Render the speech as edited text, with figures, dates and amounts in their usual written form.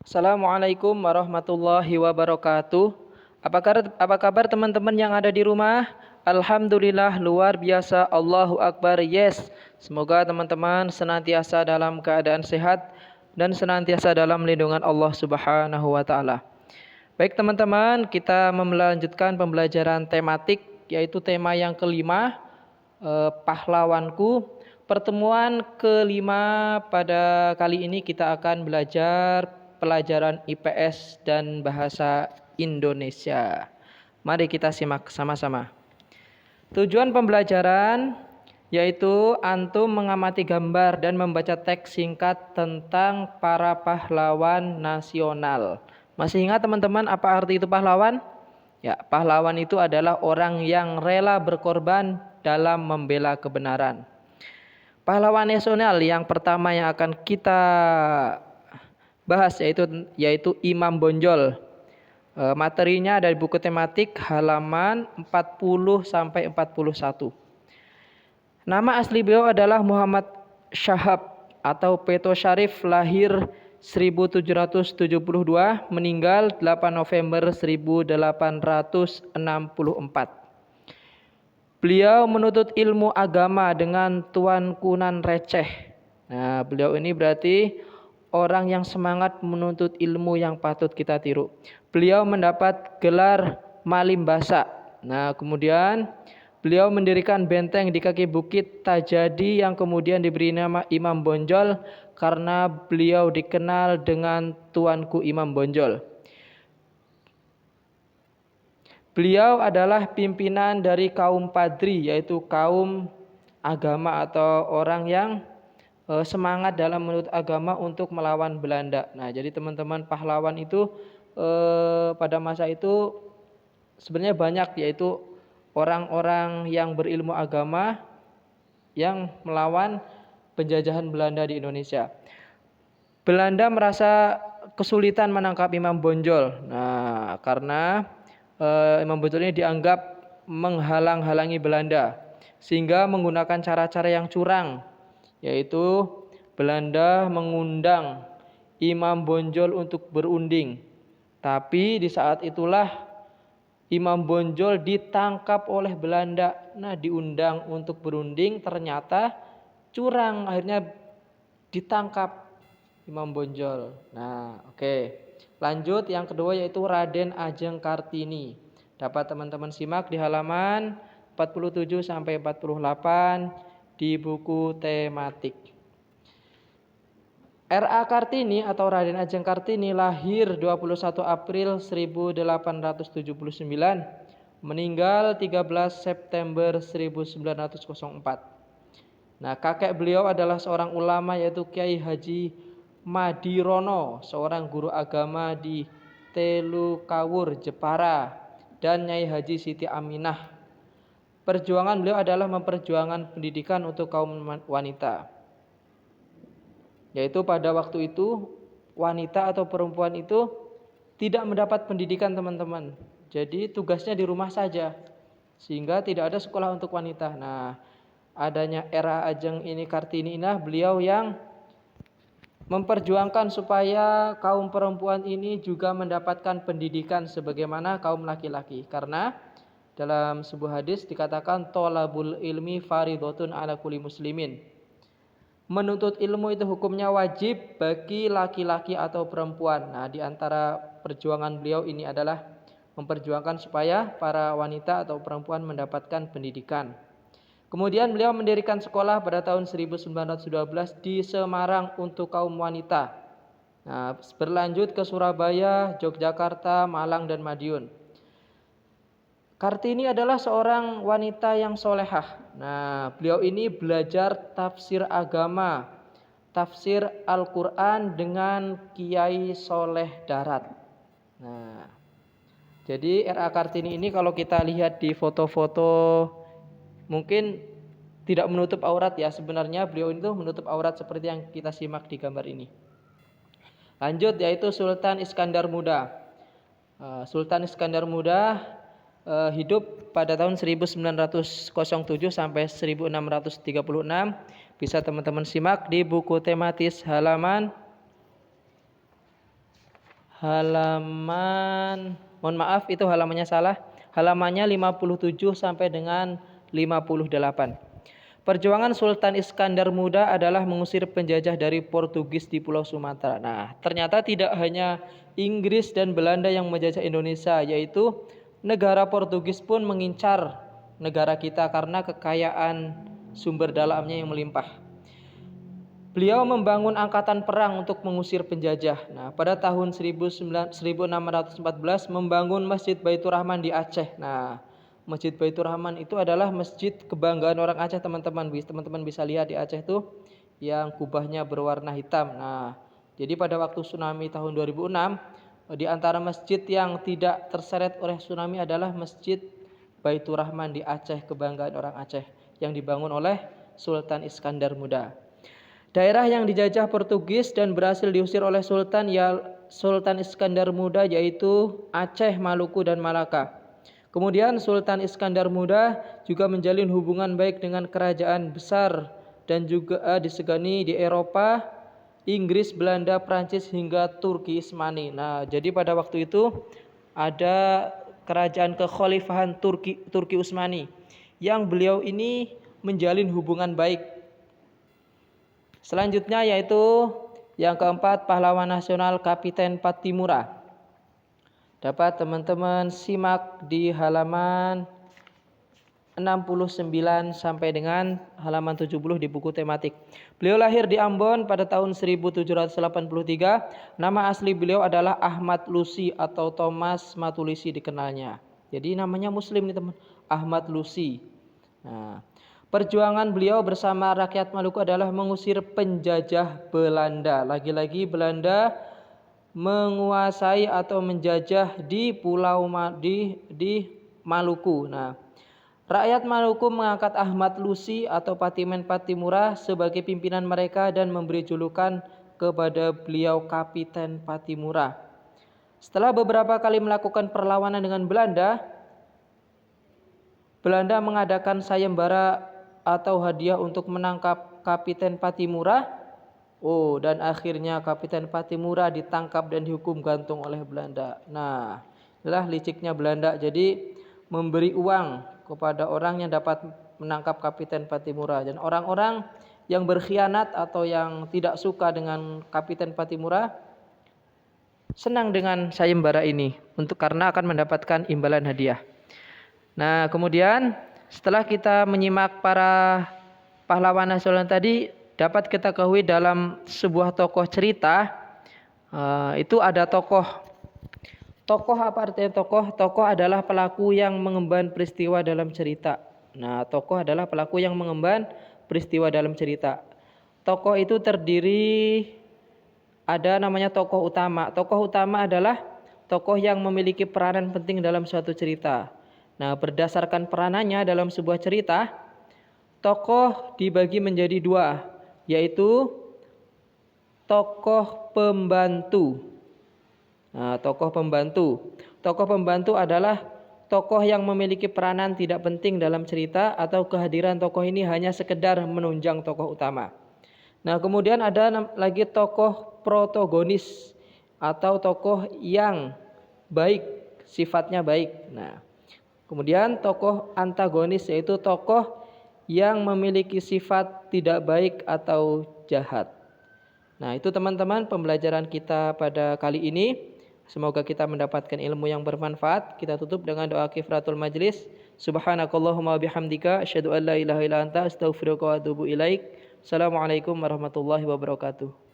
Assalamualaikum warahmatullahi wabarakatuh. Apa kabar teman-teman yang ada di rumah? Alhamdulillah luar biasa, Allahu Akbar. Yes. Semoga teman-teman senantiasa dalam keadaan sehat dan senantiasa dalam lindungan Allah Subhanahu wa taala. Baik teman-teman, kita melanjutkan pembelajaran tematik yaitu tema yang kelima, pahlawanku. Pertemuan kelima pada kali ini kita akan belajar pelajaran IPS dan bahasa Indonesia. Mari kita simak sama-sama. Tujuan pembelajaran yaitu antum mengamati gambar dan membaca teks singkat tentang para pahlawan nasional. Masih ingat teman-teman apa arti itu pahlawan? Ya, pahlawan itu adalah orang yang rela berkorban dalam membela kebenaran. Pahlawan nasional yang pertama yang akan kita bahas yaitu Imam Bonjol. Materinya dari buku tematik halaman 40 sampai 41. Nama asli beliau adalah Muhammad Syahab atau Peto Syarif, lahir 1772, meninggal 8 November 1864. Beliau menuntut ilmu agama dengan tuankunan receh. Nah, beliau ini berarti orang yang semangat menuntut ilmu yang patut kita tiru. Beliau mendapat gelar Malim Basa. Nah, kemudian beliau mendirikan benteng di kaki bukit Tajadi yang kemudian diberi nama Imam Bonjol karena beliau dikenal dengan Tuanku Imam Bonjol. Beliau adalah pimpinan dari kaum Padri, yaitu kaum agama atau orang yang semangat dalam menuntut agama untuk melawan Belanda. Nah, jadi teman-teman, pahlawan itu pada masa itu sebenarnya banyak, yaitu orang-orang yang berilmu agama yang melawan penjajahan Belanda di Indonesia. Belanda merasa kesulitan menangkap Imam Bonjol. Nah, karena Imam Bonjol ini dianggap menghalang-halangi Belanda, sehingga menggunakan cara-cara yang curang, yaitu Belanda mengundang Imam Bonjol untuk berunding. Tapi di saat itulah Imam Bonjol ditangkap oleh Belanda. Nah, diundang untuk berunding, ternyata curang, akhirnya ditangkap Imam Bonjol. Nah, oke. Lanjut yang kedua yaitu Raden Ajeng Kartini. Dapat teman-teman simak di halaman 47 sampai 48 di buku tematik. R.A. Kartini atau Raden Ajeng Kartini lahir 21 April 1879, meninggal 13 September 1904. Nah, kakek beliau adalah seorang ulama yaitu Kiai Haji Madirono, seorang guru agama di Telukawur, Jepara, dan Nyai Haji Siti Aminah. Perjuangan beliau adalah memperjuangkan pendidikan untuk kaum wanita. Yaitu pada waktu itu wanita atau perempuan itu tidak mendapat pendidikan, teman-teman. Jadi tugasnya di rumah saja, sehingga tidak ada sekolah untuk wanita. Nah, adanya era Ajeng ini Kartini ini, beliau yang memperjuangkan supaya kaum perempuan ini juga mendapatkan pendidikan sebagaimana kaum laki-laki. Karena dalam sebuah hadis dikatakan tolabul ilmi faridotun ala kulli muslimin. Menuntut ilmu itu hukumnya wajib bagi laki-laki atau perempuan. Nah, di antara perjuangan beliau ini adalah memperjuangkan supaya para wanita atau perempuan mendapatkan pendidikan. Kemudian beliau mendirikan sekolah pada tahun 1912 di Semarang untuk kaum wanita. Nah, berlanjut ke Surabaya, Yogyakarta, Malang, dan Madiun. Kartini adalah seorang wanita yang solehah. Nah, beliau ini belajar tafsir agama, tafsir Al-Quran dengan Kiai Soleh Darat. Nah, jadi R.A. Kartini ini kalau kita lihat di foto-foto mungkin tidak menutup aurat ya. Sebenarnya beliau itu menutup aurat seperti yang kita simak di gambar ini. Lanjut yaitu Sultan Iskandar Muda. Sultan Iskandar Muda hidup pada tahun 1907 sampai 1636. Bisa teman-teman simak di buku tematis halaman halaman, mohon maaf itu halamannya salah. Halamannya 57 sampai dengan 58. Perjuangan Sultan Iskandar Muda adalah mengusir penjajah dari Portugis di Pulau Sumatera. Nah, ternyata tidak hanya Inggris dan Belanda yang menjajah Indonesia, yaitu negara Portugis pun mengincar negara kita karena kekayaan sumber dalamnya yang melimpah. Beliau membangun angkatan perang untuk mengusir penjajah. Nah, pada tahun 1614 membangun Masjid Baitur Rahman di Aceh. Nah, Masjid Baitur Rahman itu adalah masjid kebanggaan orang Aceh, teman-teman. Teman-teman bisa lihat di Aceh itu yang kubahnya berwarna hitam. Nah, jadi pada waktu tsunami tahun 2006, di antara masjid yang tidak terseret oleh tsunami adalah Masjid Baitur Rahman di Aceh, kebanggaan orang Aceh yang dibangun oleh Sultan Iskandar Muda. Daerah yang dijajah Portugis dan berhasil diusir oleh Sultan Iskandar Muda yaitu Aceh, Maluku, dan Malaka. Kemudian Sultan Iskandar Muda juga menjalin hubungan baik dengan kerajaan besar dan juga disegani di Eropa, Inggris, Belanda, Prancis hingga Turki Utsmani. Nah, jadi pada waktu itu ada kerajaan kekhalifahan Turki Utsmani yang beliau ini menjalin hubungan baik. Selanjutnya yaitu yang keempat, pahlawan nasional Kapiten Patimura. Dapat teman-teman simak di halaman 69 sampai dengan halaman 70 di buku tematik. Beliau lahir di Ambon pada tahun 1783. Nama asli beliau adalah Ahmad Lusi atau Thomas Matulisi dikenalnya. Jadi namanya Muslim nih teman, Ahmad Lusi. Nah, perjuangan beliau bersama rakyat Maluku adalah mengusir penjajah Belanda. Lagi-lagi Belanda menguasai atau menjajah di pulau di Maluku. Nah, rakyat Maluku mengangkat Ahmad Lusi atau Patimen Patimura sebagai pimpinan mereka dan memberi julukan kepada beliau Kapiten Patimura. Setelah beberapa kali melakukan perlawanan dengan Belanda, Belanda mengadakan sayembara atau hadiah untuk menangkap Kapiten Patimura. Dan akhirnya Kapiten Patimura ditangkap dan dihukum gantung oleh Belanda. Nah, inilah liciknya Belanda. Jadi memberi uang kepada orang yang dapat menangkap Kapiten Patimura, dan orang-orang yang berkhianat atau yang tidak suka dengan Kapiten Patimura senang dengan sayembara ini karena akan mendapatkan imbalan hadiah. Nah, kemudian setelah kita menyimak para pahlawan nasional tadi, dapat kita ketahui dalam sebuah tokoh cerita itu ada tokoh. Tokoh apa artinya tokoh? Tokoh adalah pelaku yang mengemban peristiwa dalam cerita. Nah, tokoh adalah pelaku yang mengemban peristiwa dalam cerita. Tokoh itu terdiri ada namanya tokoh utama. Tokoh utama adalah tokoh yang memiliki peranan penting dalam suatu cerita. Nah, berdasarkan peranannya dalam sebuah cerita, tokoh dibagi menjadi dua, yaitu tokoh pembantu. Nah, tokoh pembantu. Tokoh pembantu adalah tokoh yang memiliki peranan tidak penting dalam cerita atau kehadiran tokoh ini hanya sekedar menunjang tokoh utama. Nah, kemudian ada lagi tokoh protagonis atau tokoh yang baik, sifatnya baik. Nah, kemudian tokoh antagonis yaitu tokoh yang memiliki sifat tidak baik atau jahat. Nah, itu teman-teman pembelajaran kita pada kali ini. Semoga kita mendapatkan ilmu yang bermanfaat. Kita tutup dengan doa kifaratul majlis. Subhanakallahumma bihamdika asyhadu an la ilaha illa anta astaghfiruka wa atubu ilaik. Assalamualaikum warahmatullahi wabarakatuh.